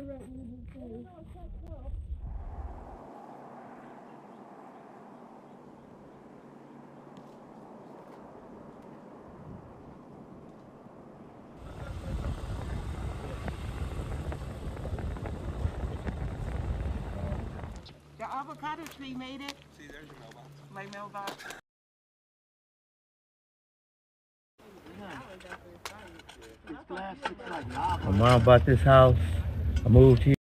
The avocado tree made it. See, there's your mailbox. My mailbox. My mom bought this house. I moved here.